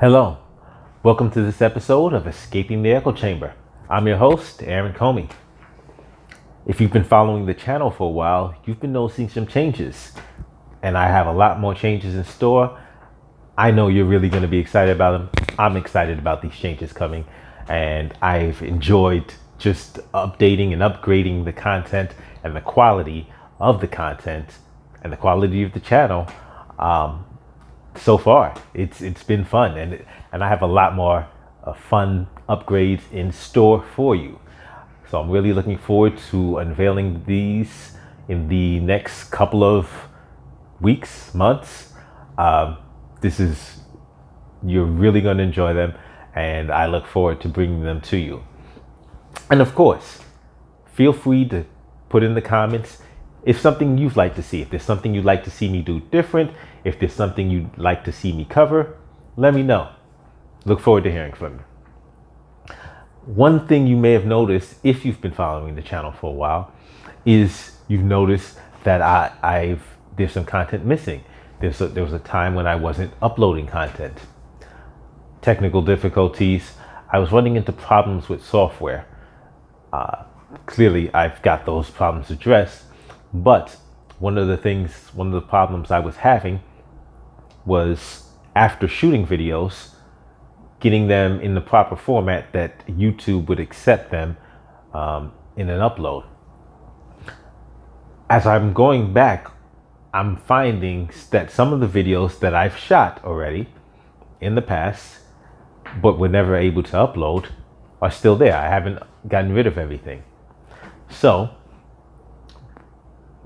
Hello, welcome to this episode of Escaping the Echo Chamber. I'm your host, Aaron Comey. If you've been following the channel for a while, you've been noticing some changes, and I have a lot more changes in store. I know you're really going to be excited about them. I'm excited about these changes coming, and I've enjoyed just updating and upgrading the content and the quality of the content and the quality of the channel. So far, it's been fun, and I have a lot more fun upgrades in store for you. So I'm really looking forward to unveiling these in the next couple of weeks, months. You're really going to enjoy them, and I look forward to bringing them to you. And of course, feel free to put in the comments if something you'd like to see, if there's something you'd like to see me do different, if there's something you'd like to see me cover, let me know. Look forward to hearing from you. One thing you may have noticed if you've been following the channel for a while is you've noticed that there's some content missing. There was a time when I wasn't uploading content. Technical difficulties. I was running into problems with software. Clearly, I've got those problems addressed. But one of the problems I was having was after shooting videos, getting them in the proper format that YouTube would accept them in an upload. As I'm going back, I'm finding that some of the videos that I've shot already in the past, but were never able to upload, are still there. I haven't gotten rid of everything. So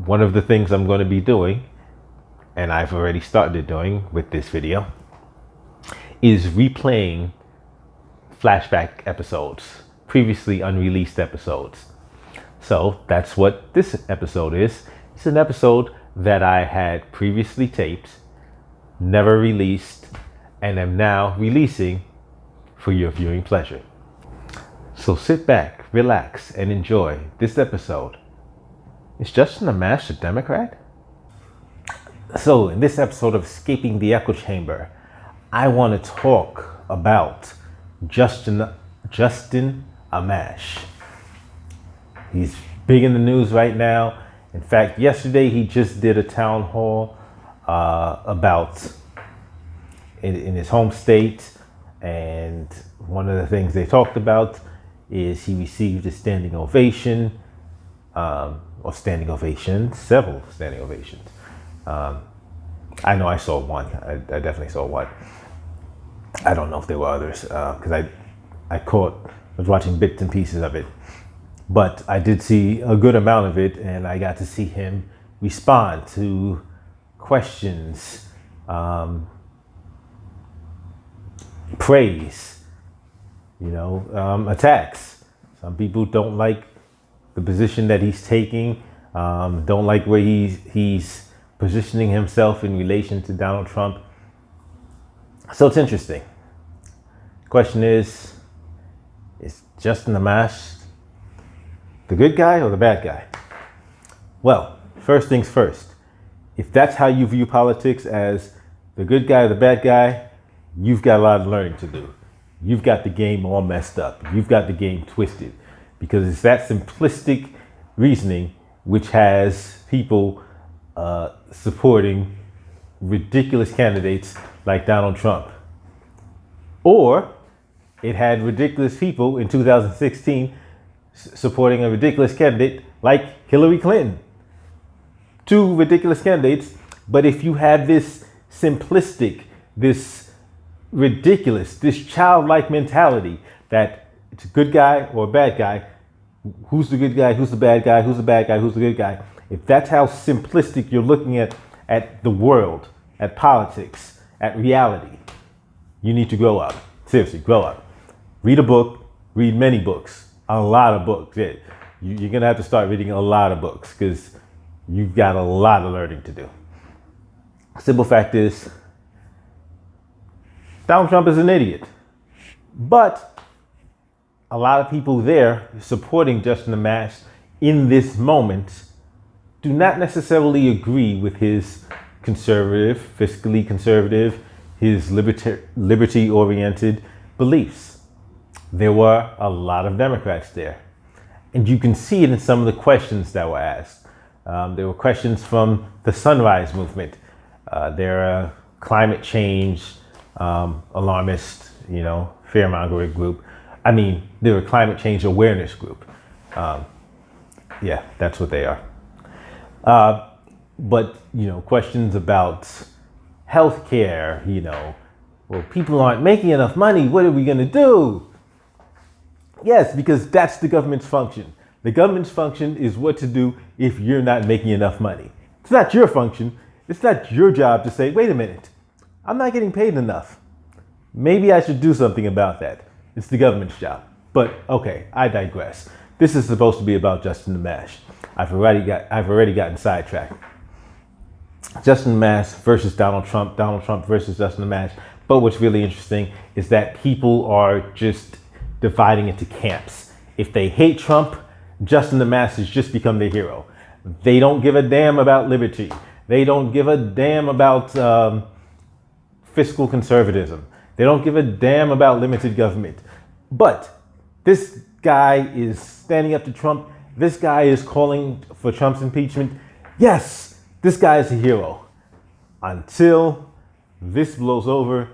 one of the things I'm going to be doing, and I've already started doing with this video, is replaying flashback episodes, previously unreleased episodes. So that's what this episode is. It's an episode that I had previously taped, never released, and am now releasing for your viewing pleasure. So sit back, relax, and enjoy this episode. Is Justin Amash a Democrat? So in this episode of Escaping the Echo Chamber, I want to talk about Justin Amash. He's big in the news right now. In fact, yesterday he just did a town hall in his home state, and one of the things they talked about is he received a standing ovation. Several standing ovations. I know I saw one. I definitely saw one. I don't know if there were others because I was watching bits and pieces of it. But I did see a good amount of it, and I got to see him respond to questions, praise, attacks. Some people don't like the position that he's taking, don't like where he's positioning himself in relation to Donald Trump. So it's interesting. Question is Justin Amash the good guy or the bad guy? Well, first things first. If that's how you view politics, as the good guy or the bad guy, you've got a lot of learning to do. You've got the game all messed up. You've got the game twisted. Because it's that simplistic reasoning which has people supporting ridiculous candidates like Donald Trump. Or it had ridiculous people in 2016 supporting a ridiculous candidate like Hillary Clinton. Two ridiculous candidates, but if you have this simplistic, this ridiculous, this childlike mentality that it's a good guy or a bad guy, who's the good guy, who's the bad guy, who's the bad guy, who's the good guy, if that's how simplistic you're looking at the world, at politics, at reality, you need to grow up. Seriously, grow up. Read a book, read many books. A lot of books. Yeah. You're going to have to start reading a lot of books because you've got a lot of learning to do. Simple fact is, Donald Trump is an idiot. But a lot of people there supporting Justin Amash in this moment do not necessarily agree with his conservative, fiscally conservative, his liberty-oriented beliefs. There were a lot of Democrats there. And you can see it in some of the questions that were asked. There were questions from the Sunrise Movement. They're a climate change alarmist, fear-mongering group. I mean, they're a climate change awareness group. Yeah, that's what they are. But, questions about healthcare, well, people aren't making enough money. What are we going to do? Yes, because that's the government's function. The government's function is what to do if you're not making enough money. It's not your function. It's not your job to say, wait a minute, I'm not getting paid enough. Maybe I should do something about that. It's the government's job. But okay, I digress. This is supposed to be about Justin Amash. I've already gotten sidetracked. Justin Amash versus Donald Trump versus Justin Amash. But what's really interesting is that people are just dividing into camps. If they hate Trump, Justin Amash has just become their hero. They don't give a damn about liberty. They don't give a damn about fiscal conservatism. They don't give a damn about limited government. But this guy is standing up to Trump. This guy is calling for Trump's impeachment. Yes, this guy is a hero. Until this blows over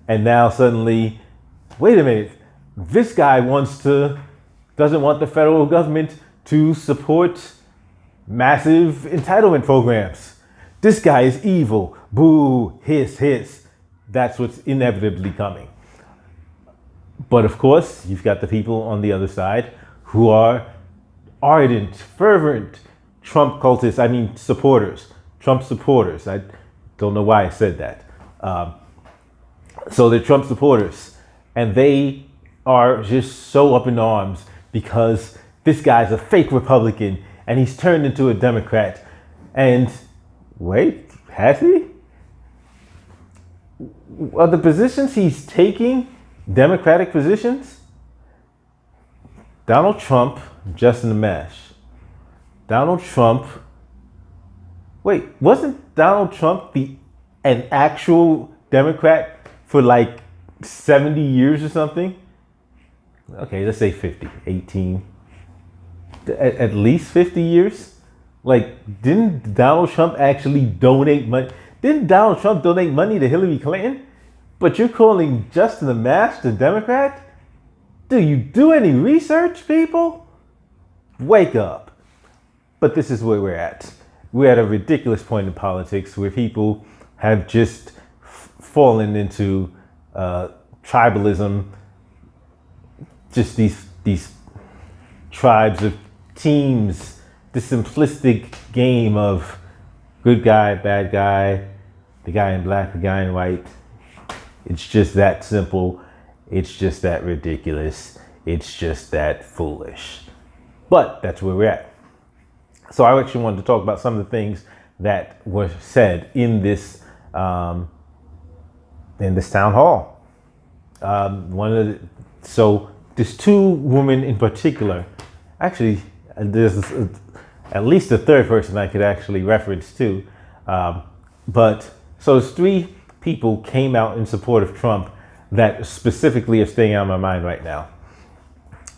and now suddenly, wait a minute, this guy doesn't want the federal government to support massive entitlement programs. This guy is evil. Boo, hiss, hiss. That's what's inevitably coming. But of course, you've got the people on the other side who are ardent, fervent Trump cultists, supporters, Trump supporters. I don't know why I said that. So they're Trump supporters, and they are just so up in arms because this guy's a fake Republican and he's turned into a Democrat. And wait, has he? Are the positions he's taking Democratic positions? Donald Trump, Justin Amash. Donald Trump. Wait, wasn't Donald Trump an actual Democrat for like 70 years or something? Okay, let's say 50, 18, at least 50 years. Like, didn't Donald Trump actually donate money? Didn't Donald Trump donate money to Hillary Clinton? But you're calling Justin Amash the Democrat? Do you do any research, people? Wake up. But this is where we're at. We're at a ridiculous point in politics where people have just fallen into tribalism. Just these tribes of teams, the simplistic game of good guy, bad guy, the guy in black, the guy in white. It's just that simple. It's just that ridiculous. It's just that foolish. But that's where we're at. So I actually wanted to talk about some of the things that were said in this town hall. So there's two women in particular. Actually, there's at least a third person I could actually reference to. But so there's three people came out in support of Trump that specifically are staying out of my mind right now.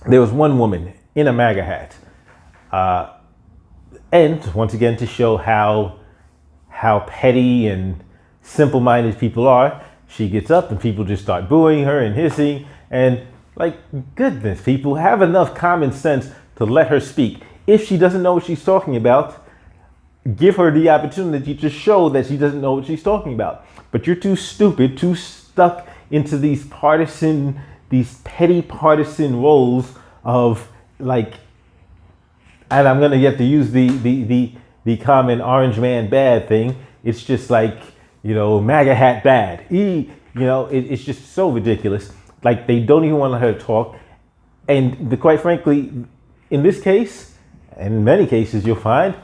There was one woman in a MAGA hat. And once again, to show how petty and simple-minded people are, she gets up and people just start booing her and hissing. And like, goodness, people have enough common sense to let her speak. If she doesn't know what she's talking about, give her the opportunity to show that she doesn't know what she's talking about. But you're too stupid, too stuck into these petty partisan roles of like, and I'm gonna get to use the common orange man bad thing. It's just like, MAGA hat bad. It's just so ridiculous. Like, they don't even want to let her talk. And quite frankly, in this case, and in many cases, you'll find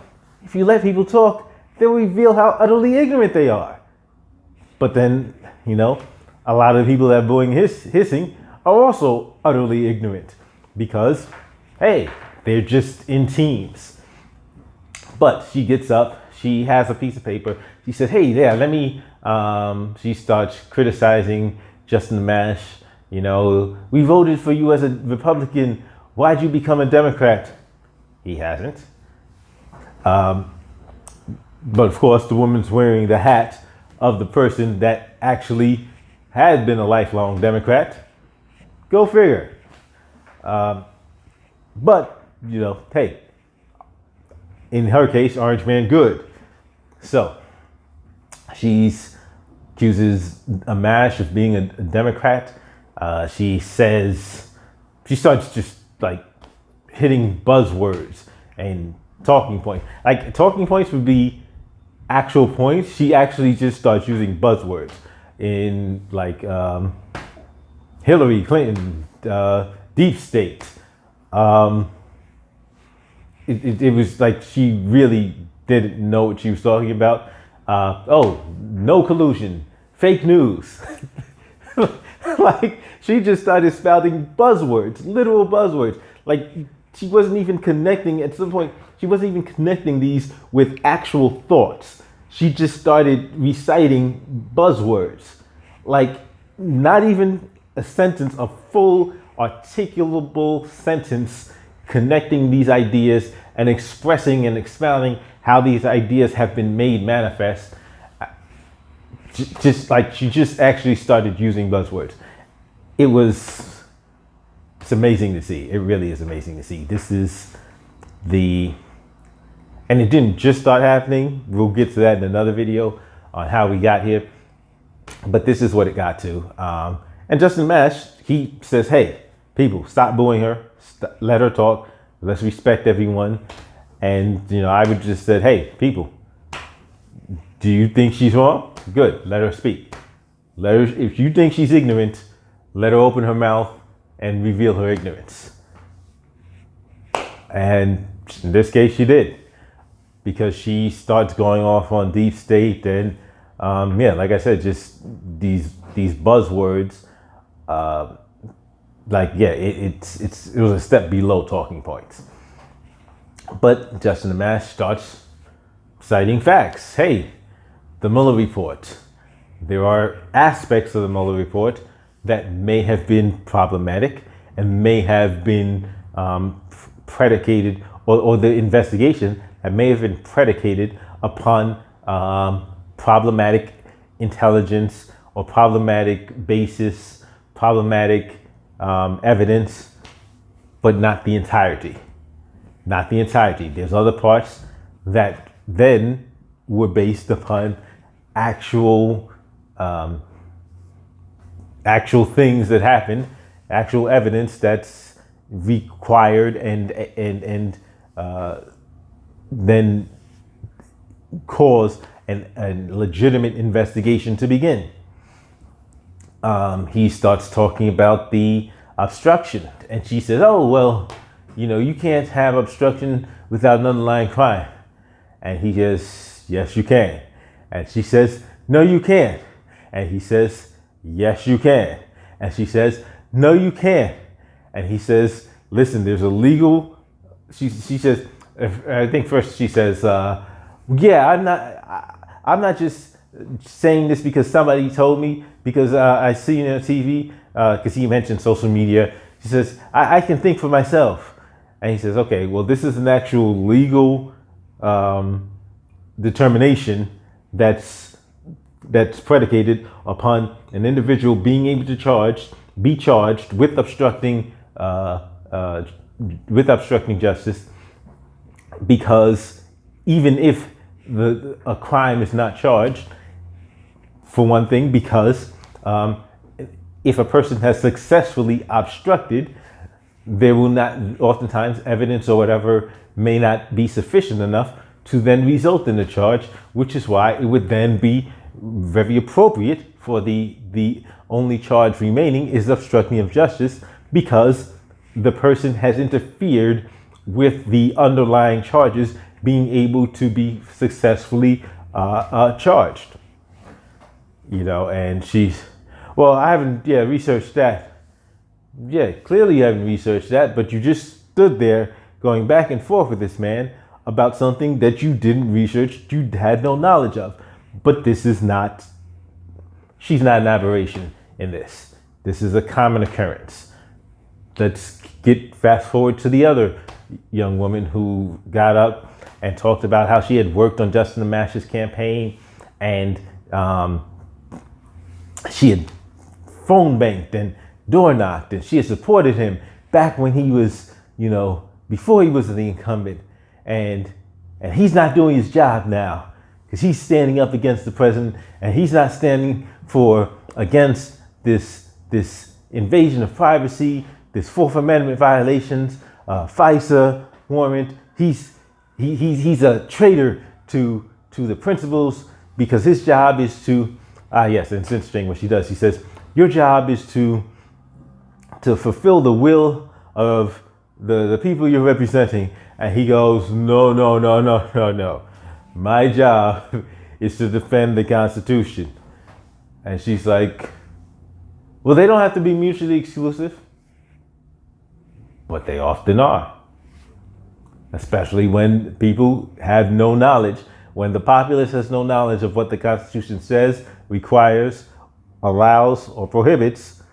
if you let people talk, they'll reveal how utterly ignorant they are. But then, a lot of the people that are booing hissing are also utterly ignorant because, hey, they're just in teams. But she gets up, she has a piece of paper. She says, hey, yeah, let me She starts criticizing Justin Amash. You know, we voted for you as a Republican. Why'd you become a Democrat? He hasn't. But of course, the woman's wearing the hat of the person that actually had been a lifelong Democrat. Go figure. But, you know, hey, in her case, Orange Man good. So she accuses Amash of being a Democrat. She starts just like hitting buzzwords and talking points. Like talking points would be actual points. She actually just starts using buzzwords in like Hillary Clinton, deep state. It was like she really didn't know what she was talking about. No collusion, fake news. Like she just started spouting buzzwords, literal buzzwords. Like she wasn't even connecting, at some point, she wasn't even connecting these with actual thoughts. She just started reciting buzzwords. Like not even a sentence, a full articulable sentence connecting these ideas and expressing and expounding how these ideas have been made manifest. Just like she just actually started using buzzwords. It's amazing to see. It really is amazing to see. And it didn't just start happening. We'll get to that in another video on how we got here. But this is what it got to. And Justin Amash, he says, hey, people, stop booing her. Let her talk. Let's respect everyone. And, you know, I would just said, hey, people, do you think she's wrong? Good. Let her speak. If you think she's ignorant, let her open her mouth and reveal her ignorance. And in this case, she did. Because she starts going off on deep state and, like I said, just these buzzwords. It was a step below talking points. But Justin Amash starts citing facts. Hey, the Mueller report. There are aspects of the Mueller report that may have been problematic and may have been predicated, or the investigation that may have been predicated upon problematic intelligence or problematic basis, problematic evidence, but not the entirety. Not the entirety. There's other parts that then were based upon actual things that happened, actual evidence that's required and then cause a legitimate investigation to begin. He starts talking about the obstruction, and she says, oh, well, you know, you can't have obstruction without an underlying crime. And he says, yes, you can. And she says, no, you can't. And he says, yes, you can. And she says, no, you can't. And he says, listen, there's a legal, she says, I think first she says, I'm not just saying this because somebody told me, because I see it on TV, because he mentioned social media. She says, I can think for myself. And he says, okay, well, this is an actual legal determination that's predicated upon an individual being able to be charged with obstructing justice, because even if a crime is not charged, for one thing, because if a person has successfully obstructed, there will not, oftentimes evidence or whatever may not be sufficient enough to then result in a charge, which is why it would then be very appropriate for the only charge remaining is obstructing of justice, because the person has interfered with the underlying charges being able to be successfully charged. You know, and she's, well, I haven't researched that. Yeah, clearly you haven't researched that, but you just stood there going back and forth with this man about something that you didn't research, you had no knowledge of. But this is not she's not an aberration in this. This is a common occurrence. Let's fast forward to the other young woman who got up and talked about how she had worked on Justin Amash's campaign, and she had phone banked and door knocked, and she had supported him back when he was, before he was the incumbent. And he's not doing his job now because he's standing up against the president, and he's not standing against this invasion of privacy, this Fourth Amendment violations, FISA warrant. He's a traitor to the principles, because his job is to, yes, and it's interesting what she does. She says, your job is to fulfill the will of the people you're representing. And he goes, no. My job is to defend the Constitution. And she's like, well, they don't have to be mutually exclusive. But they often are. Especially when people have no knowledge. When the populace has no knowledge of what the Constitution says, requires, allows, or prohibits,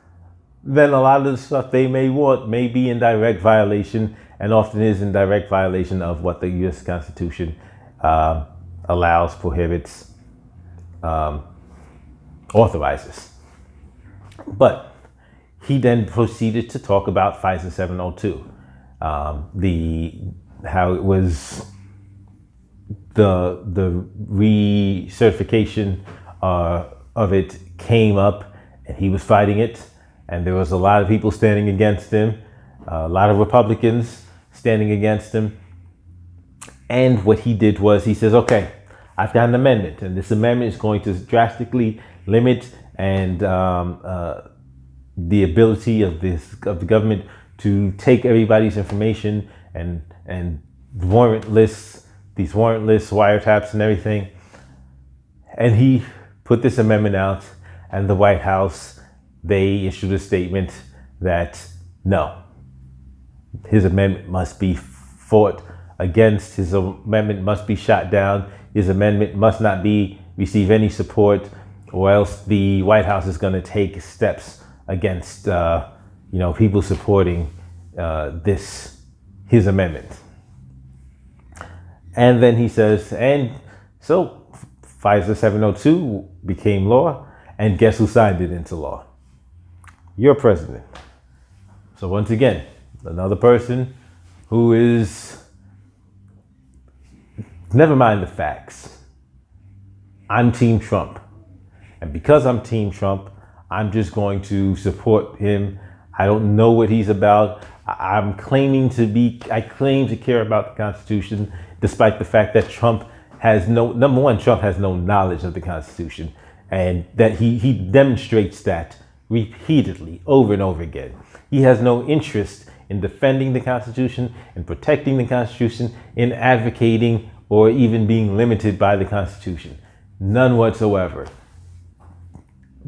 then a lot of the stuff they may want may be in direct violation, and often is in direct violation of what the U.S. Constitution allows, prohibits, authorizes. But he then proceeded to talk about FISA 702, how it was the recertification of it came up, and he was fighting it, and there was a lot of people standing against him, a lot of Republicans standing against him. And what he did was he says, okay, I've got an amendment, and this amendment is going to drastically limit and the ability of the government to take everybody's information and warrant lists, these warrant lists, wiretaps, and everything. And he put this amendment out, and the White House, they issued a statement that no, his amendment must be fought against, his amendment must be shot down, his amendment must not receive any support, or else the White House is going to take steps against people supporting his amendment. And then he says, and so FISA 702 became law, and guess who signed it into law? Your president. So once again, another person who is, never mind the facts. I'm Team Trump. And because I'm Team Trump, I'm just going to support him. I don't know what he's about. I claim to care about the Constitution, despite the fact that Trump has Trump has no knowledge of the Constitution, and that he demonstrates that repeatedly over and over again. He has no interest in defending the Constitution, in protecting the Constitution, in advocating, or even being limited by the Constitution. None whatsoever.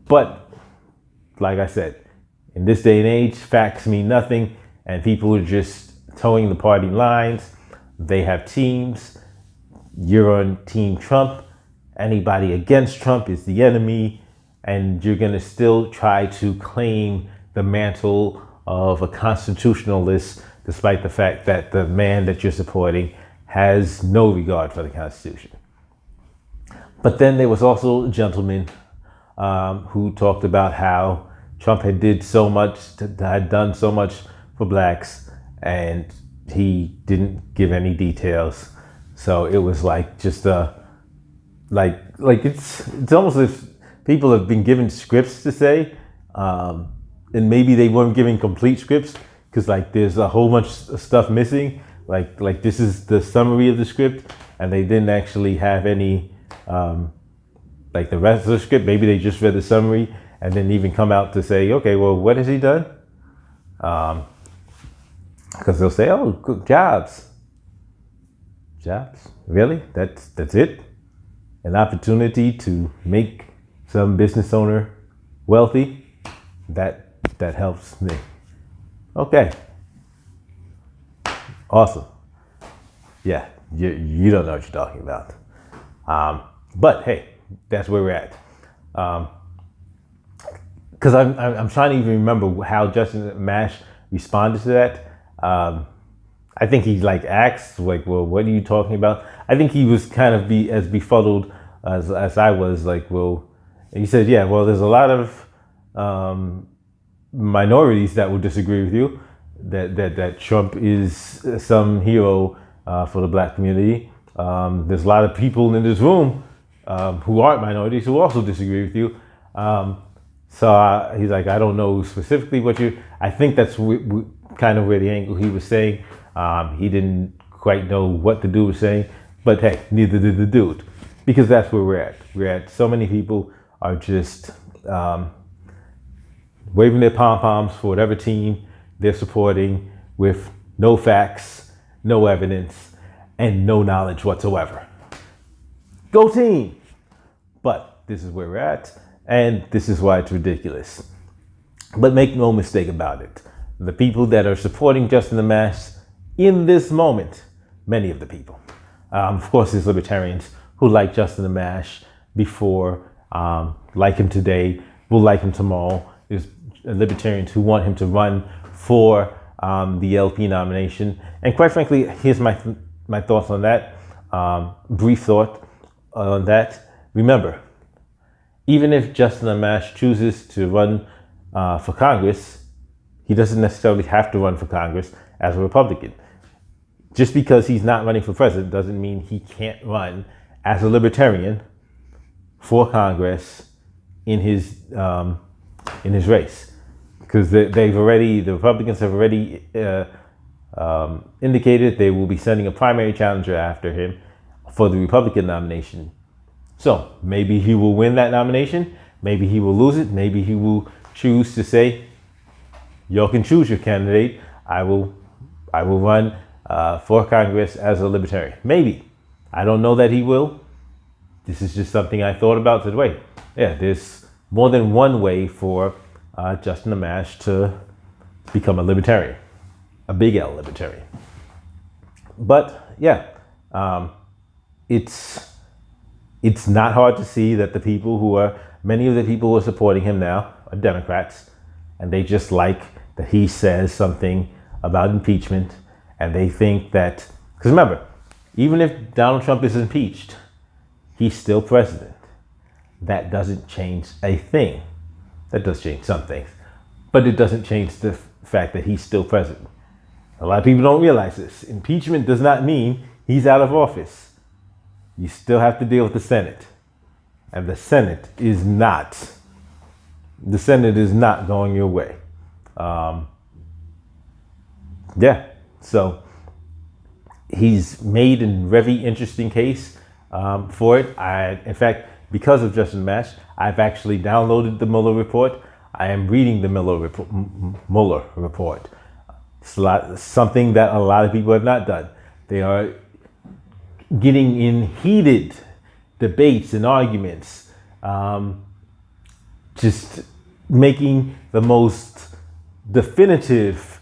But, like I said, in this day and age, facts mean nothing, and people are just towing the party lines. They have teams. You're on Team Trump. Anybody against Trump is the enemy, and you're going to still try to claim the mantle of a constitutionalist, despite the fact that the man that you're supporting has no regard for the Constitution. But then there was also a gentleman who talked about how Trump had done so much for blacks, and he didn't give any details. So it was like just it's almost as if people have been given scripts to say, and maybe they weren't giving complete scripts because there's a whole bunch of stuff missing. Like this is the summary of the script, and they didn't actually have any the rest of the script. Maybe they just read the summary and didn't even come out to say, okay, well, what has he done? Because they'll say, oh, good, jobs. Really? That's it? An opportunity to make some business owner wealthy? That helps me. Okay. Awesome. Yeah, you don't know what you're talking about. But hey, that's where we're at. because I'm trying to even remember how Justin Amash responded to that. I think he like asked like, well, what are you talking about? I think he was kind of as befuddled as I was, like, well, he said, yeah, well, there's a lot of minorities that will disagree with you, that Trump is some hero for the black community. There's a lot of people in this room who aren't minorities who also disagree with you. So he's like, I don't know specifically what I think that's kind of where the angle he was saying. He didn't quite know what the dude was saying, but hey, neither did the dude, because that's where we're at. We're at so many people are just waving their pom-poms for whatever team they're supporting with no facts, no evidence, and no knowledge whatsoever. Go team! But this is where we're at, and this is why it's ridiculous. But make no mistake about it. The people that are supporting Justin Amash in this moment, many of the people, of course, there's libertarians who like Justin Amash before, like him today, will like him tomorrow. There's libertarians who want him to run for the LP nomination. And quite frankly, here's my thoughts on that. Brief thought on that. Remember, even if Justin Amash chooses to run for Congress, he doesn't necessarily have to run for Congress as a Republican. Just because he's not running for president doesn't mean he can't run as a libertarian for Congress in his race. Because the Republicans have already indicated they will be sending a primary challenger after him for the Republican nomination. So maybe he will win that nomination. Maybe he will lose it. Maybe he will choose to say, y'all can choose your candidate. I will run for Congress as a libertarian. Maybe. I don't know that he will. This is just something I thought about today. Yeah, there's more than one way for Justin Amash to become a libertarian, a big L libertarian. But yeah, it's not hard to see that many of the people who are supporting him now are Democrats, and they just like that he says something about impeachment, and they think that, because remember, even if Donald Trump is impeached, he's still president. That doesn't change a thing. That does change some things, but it doesn't change the fact that he's still president. A lot of people don't realize this. Impeachment does not mean he's out of office. You still have to deal with the Senate. And the Senate is not going your way. So he's made a very interesting case for it. In fact, because of Justin Amash, I've actually downloaded the Mueller report. I am reading the Mueller report. It's something that a lot of people have not done. They are getting in heated debates and arguments, just making the most definitive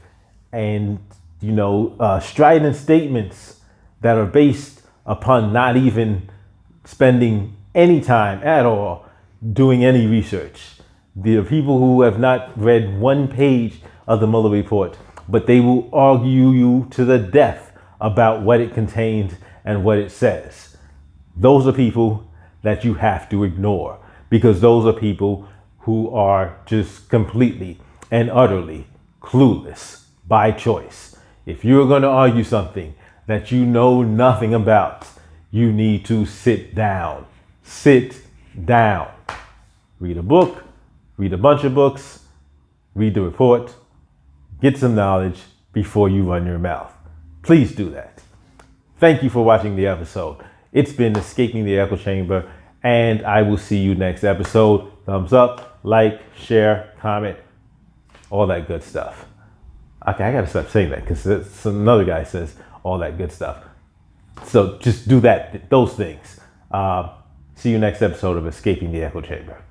and strident statements that are based upon not even spending any time at all doing any research. There are people who have not read one page of the Mueller report, but they will argue you to the death about what it contains and what it says. Those are people that you have to ignore, because those are people who are just completely and utterly clueless by choice. If you're going to argue something that you know nothing about, you need to sit down. Sit down. Read a book, read a bunch of books, read the report, get some knowledge before you run your mouth. Please do that. Thank you for watching the episode. It's been Escaping the Echo Chamber, and I will see you next episode. Thumbs up, like, share, comment, all that good stuff. Okay, I gotta stop saying that because another guy says all that good stuff. So just do those things. See you next episode of Escaping the Echo Chamber.